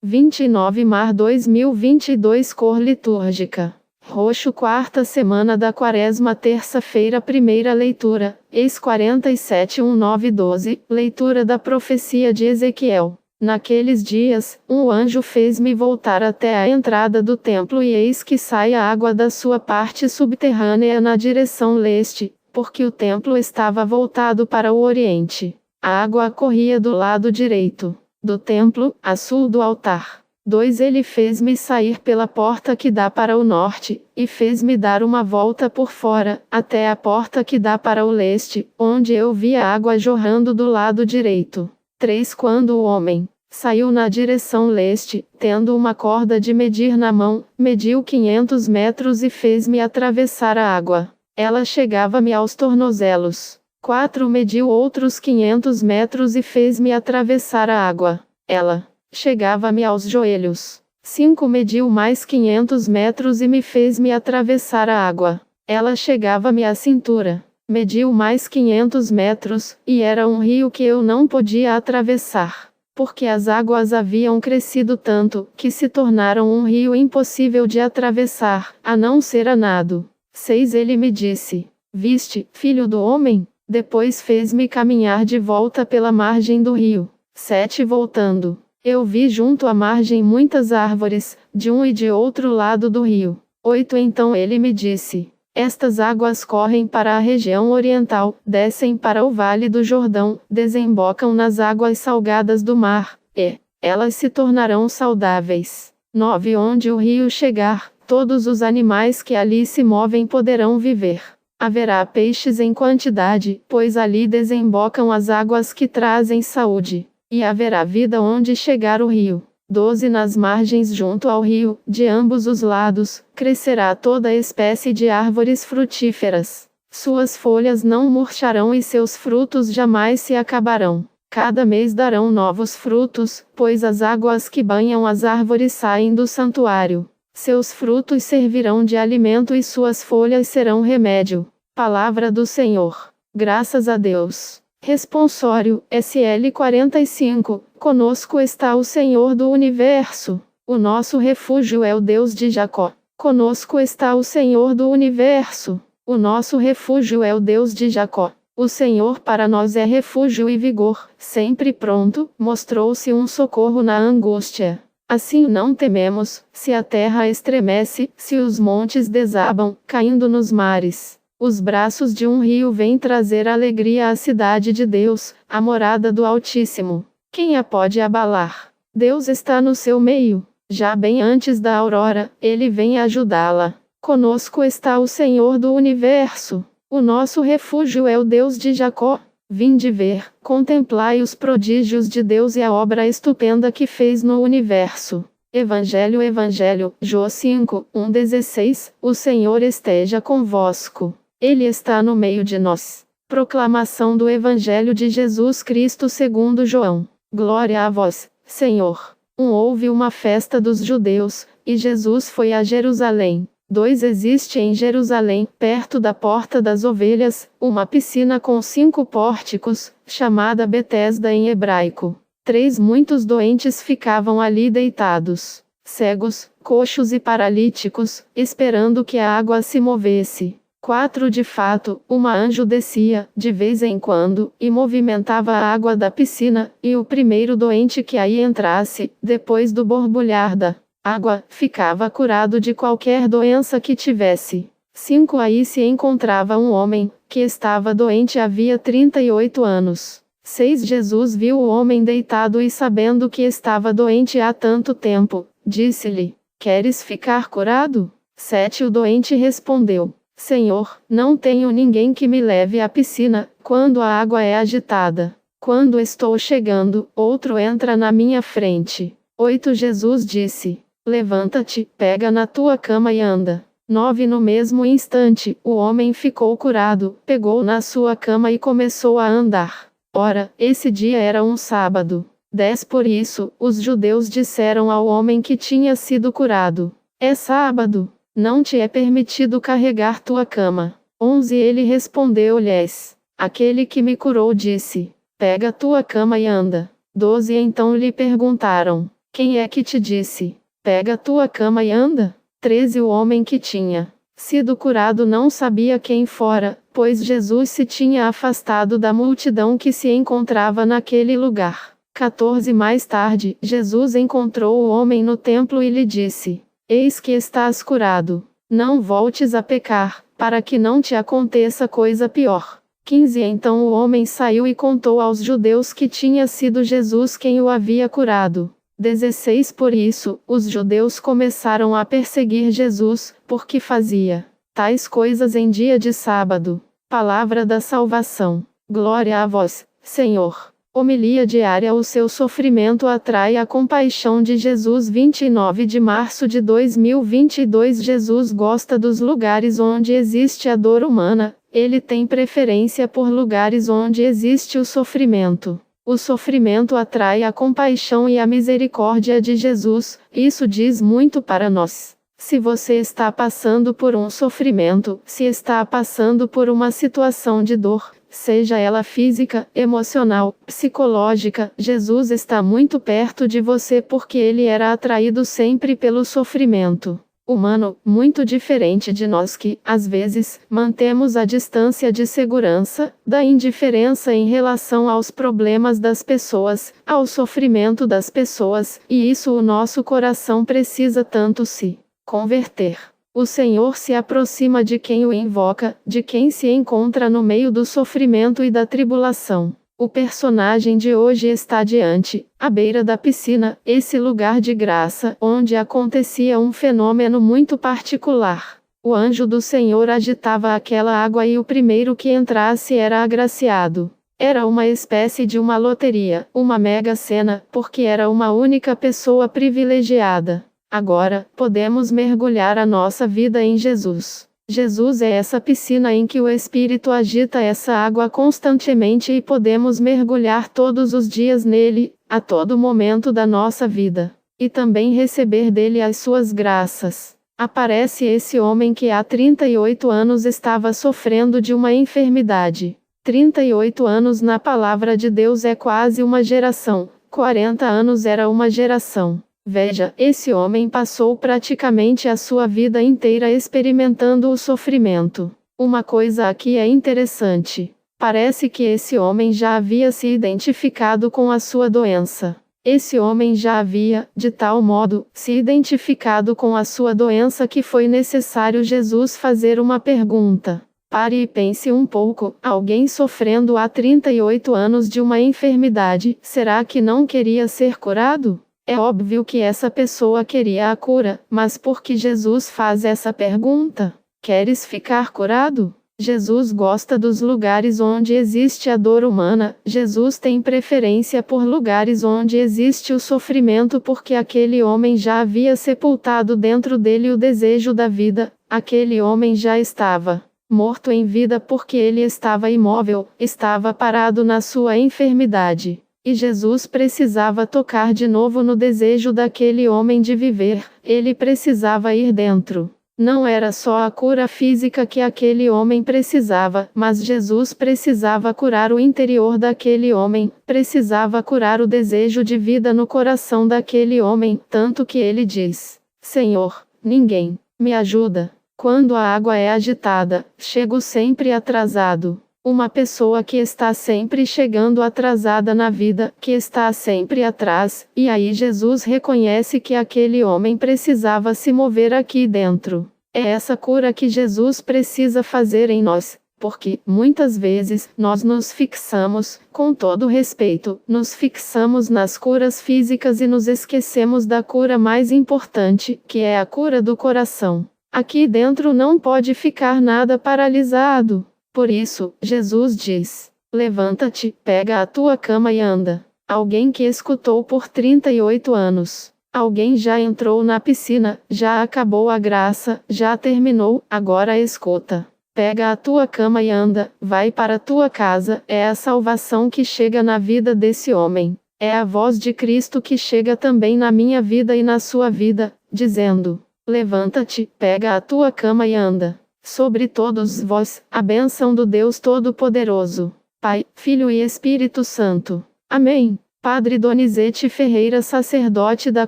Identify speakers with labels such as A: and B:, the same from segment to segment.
A: 29 Mar 2022 Cor litúrgica: roxo. Quarta semana da Quaresma, terça-feira. Primeira leitura, Ex 47, 1-9-12, leitura da profecia de Ezequiel. Naqueles dias, um anjo fez-me voltar até a entrada do templo, e eis que sai a água da sua parte subterrânea na direção leste, porque o templo estava voltado para o oriente. A água corria do lado direito do templo, a sul do altar. 2 Ele fez-me sair pela porta que dá para o norte, e fez-me dar uma volta por fora, até a porta que dá para o leste, onde eu vi a água jorrando do lado direito. 3 Quando o homem saiu na direção leste, tendo uma corda de medir na mão, mediu 500 metros e fez-me atravessar a água. Ela chegava-me aos tornozelos. 4 Mediu outros 500 metros e fez-me atravessar a água. Ela chegava-me aos joelhos. 5 Mediu mais 500 metros e me fez-me atravessar a água. Ela chegava-me à cintura. Mediu mais 500 metros, e era um rio que eu não podia atravessar, porque as águas haviam crescido tanto, que se tornaram um rio impossível de atravessar, a não ser a nado. 6 Ele me disse: Viste, filho do homem? Depois fez-me caminhar de volta pela margem do rio. 7 Voltando, eu vi junto à margem muitas árvores, de um e de outro lado do rio. 8 Então ele me disse: Estas águas correm para a região oriental, descem para o vale do Jordão, desembocam nas águas salgadas do mar, e elas se tornarão saudáveis. 9 Onde o rio chegar, todos os animais que ali se movem poderão viver. Haverá peixes em quantidade, pois ali desembocam as águas que trazem saúde. E haverá vida onde chegar o rio. 12 Nas margens junto ao rio, de ambos os lados, crescerá toda espécie de árvores frutíferas. Suas folhas não murcharão e seus frutos jamais se acabarão. Cada mês darão novos frutos, pois as águas que banham as árvores saem do santuário. Seus frutos servirão de alimento e suas folhas serão remédio. Palavra do Senhor. Graças a Deus. Responsório, SL 45, conosco está o Senhor do Universo. O nosso refúgio é o Deus de Jacó. Conosco está o Senhor do Universo. O nosso refúgio é o Deus de Jacó. O Senhor para nós é refúgio e vigor, sempre pronto, mostrou-se um socorro na angústia. Assim não tememos, se a terra estremece, se os montes desabam, caindo nos mares. Os braços de um rio vêm trazer alegria à cidade de Deus, a morada do Altíssimo. Quem a pode abalar? Deus está no seu meio. Já bem antes da aurora, ele vem ajudá-la. Conosco está o Senhor do Universo. O nosso refúgio é o Deus de Jacó. Vinde ver, contemplai os prodígios de Deus e a obra estupenda que fez no universo. Evangelho, Jô 5, 1-16, o Senhor esteja convosco. Ele está no meio de nós. Proclamação do Evangelho de Jesus Cristo segundo João. Glória a vós, Senhor. Houve uma festa dos judeus, e Jesus foi a Jerusalém. 2 Existe em Jerusalém, perto da Porta das Ovelhas, uma piscina com 5 pórticos, chamada Betesda em hebraico. 3 Muitos doentes ficavam ali deitados, cegos, coxos e paralíticos, esperando que a água se movesse. 4 De fato, uma anjo descia, de vez em quando, e movimentava a água da piscina, e o primeiro doente que aí entrasse, depois do borbulhar da água, ficava curado de qualquer doença que tivesse. 5 Aí se encontrava um homem, que estava doente havia 38 anos. 6 Jesus viu o homem deitado e sabendo que estava doente há tanto tempo, disse-lhe: Queres ficar curado? 7 O doente respondeu: Senhor, não tenho ninguém que me leve à piscina, quando a água é agitada. Quando estou chegando, outro entra na minha frente. 8 Jesus disse: Levanta-te, pega na tua cama e anda. 9 No mesmo instante, o homem ficou curado, pegou na sua cama e começou a andar. Ora, esse dia era um sábado. 10 Por isso, os judeus disseram ao homem que tinha sido curado: É sábado. Não te é permitido carregar tua cama. 11 Ele respondeu-lhes: Aquele que me curou disse: Pega tua cama e anda. 12 Então lhe perguntaram: Quem é que te disse? Pega a tua cama e anda? 13 O homem que tinha sido curado não sabia quem fora, pois Jesus se tinha afastado da multidão que se encontrava naquele lugar. 14 Mais tarde, Jesus encontrou o homem no templo e lhe disse: Eis que estás curado. Não voltes a pecar, para que não te aconteça coisa pior. 15 Então o homem saiu e contou aos judeus que tinha sido Jesus quem o havia curado. 16 Por isso, os judeus começaram a perseguir Jesus, porque fazia tais coisas em dia de sábado. Palavra da salvação. Glória a vós, Senhor. Homilia diária. O seu sofrimento atrai a compaixão de Jesus. 29 de março de 2022 Jesus gosta dos lugares onde existe a dor humana, ele tem preferência por lugares onde existe o sofrimento. O sofrimento atrai a compaixão e a misericórdia de Jesus, isso diz muito para nós. Se você está passando por um sofrimento, se está passando por uma situação de dor, seja ela física, emocional, psicológica, Jesus está muito perto de você porque ele era atraído sempre pelo sofrimento humano, muito diferente de nós que, às vezes, mantemos a distância de segurança, da indiferença em relação aos problemas das pessoas, ao sofrimento das pessoas, e isso o nosso coração precisa tanto se converter. O Senhor se aproxima de quem o invoca, de quem se encontra no meio do sofrimento e da tribulação. O personagem de hoje está diante, à beira da piscina, esse lugar de graça, onde acontecia um fenômeno muito particular. O anjo do Senhor agitava aquela água e o primeiro que entrasse era agraciado. Era uma espécie de uma loteria, uma mega-sena, porque era uma única pessoa privilegiada. Agora, podemos mergulhar a nossa vida em Jesus. Jesus é essa piscina em que o Espírito agita essa água constantemente e podemos mergulhar todos os dias nele, a todo momento da nossa vida, e também receber dele as suas graças. Aparece esse homem que há 38 anos estava sofrendo de uma enfermidade. 38 anos na palavra de Deus é quase uma geração, 40 anos era uma geração. Veja, esse homem passou praticamente a sua vida inteira experimentando o sofrimento. Uma coisa aqui é interessante. Parece que esse homem já havia se identificado com a sua doença. Esse homem já havia, de tal modo, se identificado com a sua doença que foi necessário Jesus fazer uma pergunta. Pare e pense um pouco, alguém sofrendo há 38 anos de uma enfermidade, será que não queria ser curado? É óbvio que essa pessoa queria a cura, mas por que Jesus faz essa pergunta? Queres ficar curado? Jesus gosta dos lugares onde existe a dor humana, Jesus tem preferência por lugares onde existe o sofrimento porque aquele homem já havia sepultado dentro dele o desejo da vida, aquele homem já estava morto em vida porque ele estava imóvel, estava parado na sua enfermidade. E Jesus precisava tocar de novo no desejo daquele homem de viver, ele precisava ir dentro. Não era só a cura física que aquele homem precisava, mas Jesus precisava curar o interior daquele homem, precisava curar o desejo de vida no coração daquele homem, tanto que ele diz: Senhor, ninguém me ajuda. Quando a água é agitada, chego sempre atrasado. Uma pessoa que está sempre chegando atrasada na vida, que está sempre atrás, e aí Jesus reconhece que aquele homem precisava se mover aqui dentro. É essa cura que Jesus precisa fazer em nós, porque, muitas vezes, nós nos fixamos, com todo respeito, nos fixamos nas curas físicas e nos esquecemos da cura mais importante, que é a cura do coração. Aqui dentro não pode ficar nada paralisado. Por isso, Jesus diz: levanta-te, pega a tua cama e anda. Alguém que escutou por 38 anos. Alguém já entrou na piscina, já acabou a graça, já terminou, agora escuta. Pega a tua cama e anda, vai para a tua casa. É a salvação que chega na vida desse homem. É a voz de Cristo que chega também na minha vida e na sua vida, dizendo: levanta-te, pega a tua cama e anda. Sobre todos vós, a bênção do Deus Todo-Poderoso, Pai, Filho e Espírito Santo. Amém. Padre Donizete Ferreira, sacerdote da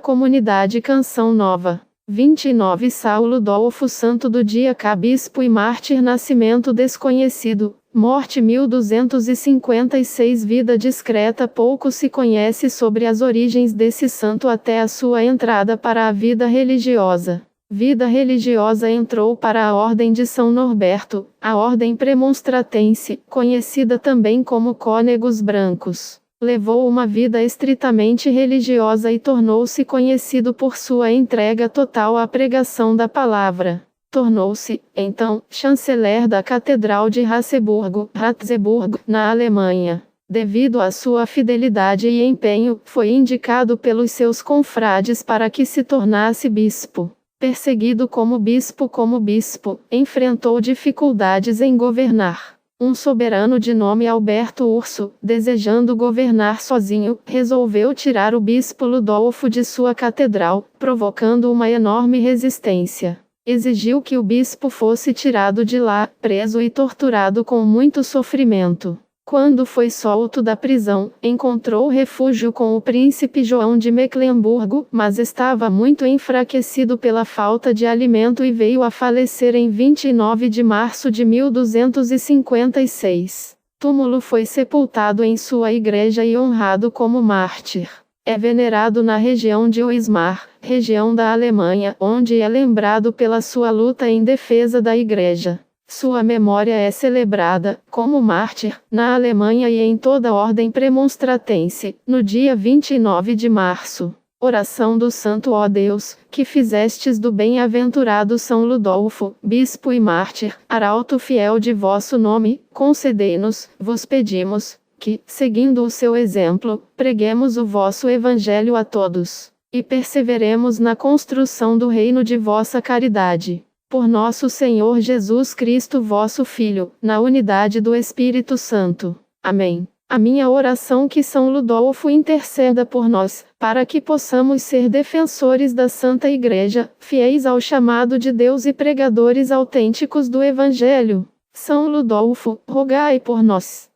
A: comunidade Canção Nova. 29 Saulo Dolfo, santo do dia K, bispo e mártir, nascimento desconhecido, morte 1256, vida discreta. Pouco se conhece sobre as origens desse santo até a sua entrada para a vida religiosa. Vida religiosa: entrou para a Ordem de São Norberto, a Ordem Premonstratense, conhecida também como Cônegos Brancos. Levou uma vida estritamente religiosa e tornou-se conhecido por sua entrega total à pregação da palavra. Tornou-se, então, chanceler da Catedral de Ratzeburgo, na Alemanha. Devido à sua fidelidade e empenho, foi indicado pelos seus confrades para que se tornasse bispo. Perseguido como bispo, enfrentou dificuldades em governar. Um soberano de nome Alberto Urso, desejando governar sozinho, resolveu tirar o bispo Ludolfo de sua catedral, provocando uma enorme resistência. Exigiu que o bispo fosse tirado de lá, preso e torturado com muito sofrimento. Quando foi solto da prisão, encontrou refúgio com o príncipe João de Mecklemburgo, mas estava muito enfraquecido pela falta de alimento e veio a falecer em 29 de março de 1256. Túmulo: foi sepultado em sua igreja e honrado como mártir. É venerado na região de Wismar, região da Alemanha, onde é lembrado pela sua luta em defesa da igreja. Sua memória é celebrada, como mártir, na Alemanha e em toda a Ordem Premonstratense, no dia 29 de março. Oração do Santo: ó Deus, que fizestes do bem-aventurado São Ludolfo, bispo e mártir, arauto fiel de vosso nome, concedei-nos, vos pedimos, que, seguindo o seu exemplo, preguemos o vosso Evangelho a todos, e perseveremos na construção do reino de vossa caridade. Por nosso Senhor Jesus Cristo, vosso Filho, na unidade do Espírito Santo. Amém. A minha oração: que São Ludolfo interceda por nós, para que possamos ser defensores da Santa Igreja, fiéis ao chamado de Deus e pregadores autênticos do Evangelho. São Ludolfo, rogai por nós.